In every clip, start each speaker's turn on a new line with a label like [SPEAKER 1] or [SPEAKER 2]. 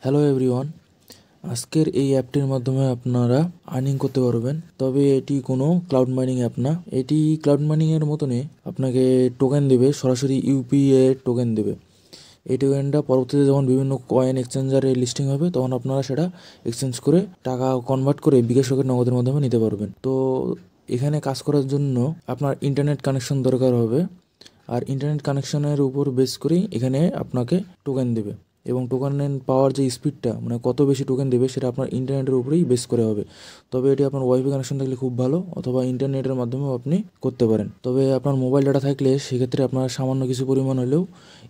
[SPEAKER 1] Hello everyone, আজকের এই অ্যাপটির মাধ্যমে আপনারা আর্নিং করতে পারবেন। তবে এটি কোনো ক্লাউড মাইনিং অ্যাপ না। এটি ক্লাউড মাইনিংয়ের মতনই আপনাকে টোকেন দেবে, সরাসরি ইউপিএ টোকেন দেবে। এই টোকেনটা পরবর্তীতে যখন বিভিন্ন কয়েন এক্সচেঞ্জারে লিস্টিং হবে তখন আপনারা সেটা এক্সচেঞ্জ করে টাকা কনভার্ট করে বিকাশ রকেট নগদের মাধ্যমে নিতে পারবেন। তো এখানে কাজ করার জন্য আপনার ইন্টারনেট কানেকশন দরকার হবে, আর ইন্টারনেট কানেকশনের উপর বেস করেই এখানে আপনাকে টোকেন দেবে, এবং টোকেন পাওয়ার যে স্পিডটা মানে কত বেশি টোকেন দেবে সেটা আপনার ইন্টারনেটের উপরেই বেস করে হবে। তবে এটি আপনার ওয়াইফাই কানেকশন থাকলে খুব ভালো, অথবা ইন্টারনেটের মাধ্যমেও আপনি করতে পারেন। তবে আপনার মোবাইল ডাটা থাকলে সেক্ষেত্রে আপনার সামান্য কিছু পরিমাণ হলেও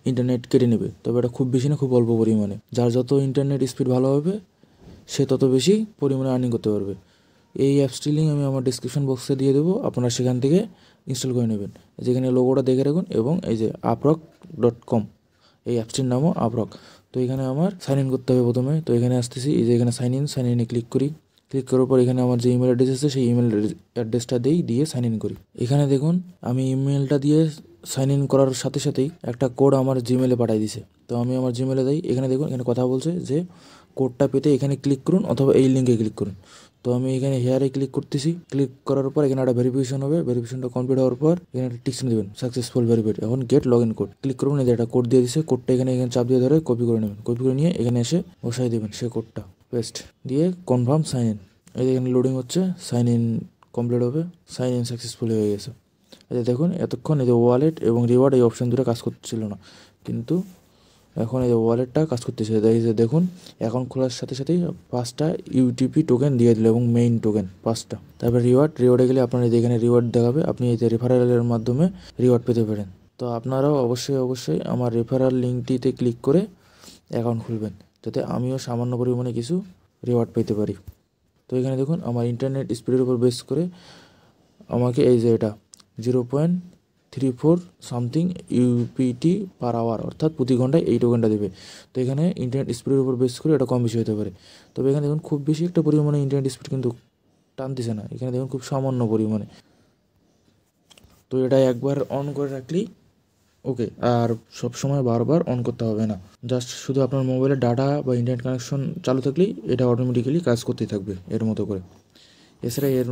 [SPEAKER 1] ইন্টারনেট কেটে নেবে, তবে এটা খুব বেশি না, খুব অল্প পরিমাণে। যার যত ইন্টারনেট স্পিড ভালো হবে সে তত বেশি পরিমাণে আর্নিং করতে পারবে। এই অ্যাপসটির লিঙ্ক আমি আমার ডিসক্রিপশন বক্সে দিয়ে দেবো, আপনারা সেখান থেকে ইনস্টল করে নেবেন। যেখানে লোগোটা দেখে রাখুন, এবং এই যে upRock.com, এই অ্যাপসটির নামও আপরক। তো এখানে আমার সাইন ইন করতে হবে প্রথমে। তো এখানে আসতেছি, এই যে এখানে সাইন ইনে ক্লিক করি। ক্লিক করার পর এখানে আমার যে ইমেল অ্যাড্রেস আছে সেই ইমেল অ্যাড্রেসটা দিয়ে সাইন ইন করি। এখানে দেখুন আমি ইমেলটা দিয়ে সাইন ইন করার সাথে সাথেই একটা কোড আমার জিমেলে পাঠিয়ে দিছে। তো আমি আমার জিমেলে দিই। এখানে দেখুন এখানে কথা বলছে যে কোডটা পেতে এখানে ক্লিক করুন অথবা এই লিঙ্কে ক্লিক করুন। তো আমি এখানে হেয়ারে ক্লিক করতেছি। ক্লিক করার পর এখানে একটা ভেরিফিকেশন হবে। ভেরিফিকেশনটা কমপ্লিট হওয়ার পর এখানে একটা টিক চিহ্ন দেবেন, সাকসেসফুল ভেরিফাইড। এখন get log in code click করুন। এই যে একটা কোড দিয়ে দিছে, কোডটা এখানে চাপ দিয়ে ধরে কপি করে নেবেন। কপি করে নিয়ে এখানে এসে বসাই দেবেন সে কোডটা, পেস্ট দিয়ে কনফার্ম সাইন ইন। এই যে এখানে লোডিং হচ্ছে, সাইন ইন কমপ্লিট হবে, সাইন ইন সাকসেসফুল হয়ে গেছে। এই যে দেখুন এতক্ষণ এই যে ওয়ালেট এবং রিওয়ার্ড এই অপশন দুটো কাজ করছিল না, কিন্তু এখন এই যে ওয়ালেটটা কাজ করতেছে। এই যে দেখুন অ্যাকাউন্ট খোলার সাথে সাথেই 5টা ইউটিপি টোকেন দিয়ে দিল, এবং মেইন টোকেন 5টা। তারপরে রিওয়ার্ডে গেলে আপনার এই যে এখানে রিওয়ার্ড দেখাবে, আপনি এই যে রেফারেলের মাধ্যমে রিওয়ার্ড পেতে পারেন। তো আপনারাও অবশ্যই আমার রেফারেল লিঙ্কটিতে ক্লিক করে অ্যাকাউন্ট খুলবেন, যাতে আমিও সামান্য পরিমাণে কিছু রিওয়ার্ড পেতে পারি। তো এখানে দেখুন আমার ইন্টারনেট স্পিডের উপর বেস করে আমাকে এই যে এটা 0.34 সামথিং ইউপিটি পার আওয়ার, অর্থাৎ প্রতি ঘন্টায় এই টোকেনটা দেবে। তো এখানে ইন্টারনেট স্পিডের উপর বেস করে এটা কম বেশি হতে পারে। তবে এখানে দেখুন খুব বেশি একটা পরিমাণে ইন্টারনেট স্পিড কিন্তু টানতেছে না, এখানে দেখুন খুব সামান্য পরিমাণে। তো এটা একবার অন করে রাখলেই ওকে, আর সব সময় বারবার অন করতে হবে না। জাস্ট শুধু আপনার মোবাইলের ডাটা বা ইন্টারনেট কানেকশন চালু থাকলেই এটা অটোমেটিক্যালি কাজ করতেই থাকবে এর মতো করে। এছাড়া এর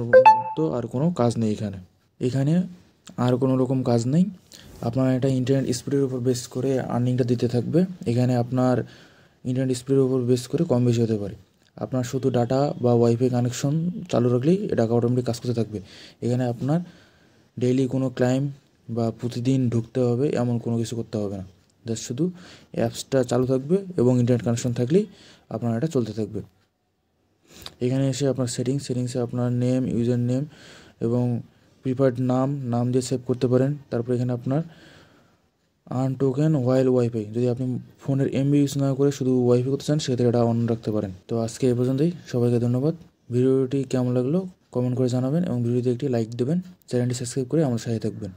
[SPEAKER 1] তো আর কোনো কাজ নেই এখানে। এখানে আর কোনো রকম কাজ নেই। আপনার এটা ইন্টারনেট স্পিডের উপর বেস করে আর্নিংটা দিতে থাকবে। এখানে আপনার ইন্টারনেট স্পিডের উপর বেস করে কম বেশি হতে পারে। আপনার শুধু ডাটা বা ওয়াইফাই কানেকশন চালু রাখলেই এটা অটোমেটিক কাজ করতে থাকবে। এখানে আপনার ডেইলি কোনো ক্লাইম বা প্রতিদিন ঢুকতে হবে এমন কোনো কিছু করতে হবে না। জাস্ট শুধু অ্যাপসটা চালু থাকবে এবং ইন্টারনেট কানেকশন থাকলেই আপনার এটা চলতে থাকবে। এখানে এসে আপনার সেটিংসে আপনার নেম, ইউজার নেম এবং প্রিফার্ড নাম দিয়ে সেভ করতে পারেন। তারপর এখানে আপনার আর্ন টোকেন হোয়াইল ওয়াইফাই, যদি আপনি ফোনের এমবি ইউজ না করে শুধু ওয়াইফাই করতে চান সেক্ষেত্রে এটা অন রাখতে পারেন। তো আজকে এই পর্যন্তই, সবাইকে ধন্যবাদ। ভিডিওটি কেমন লাগলো কমেন্ট করে জানাবেন, এবং ভিডিওতে একটি লাইক দেবেন, চ্যানেলটি সাবস্ক্রাইব করে আমার সাথে থাকবেন।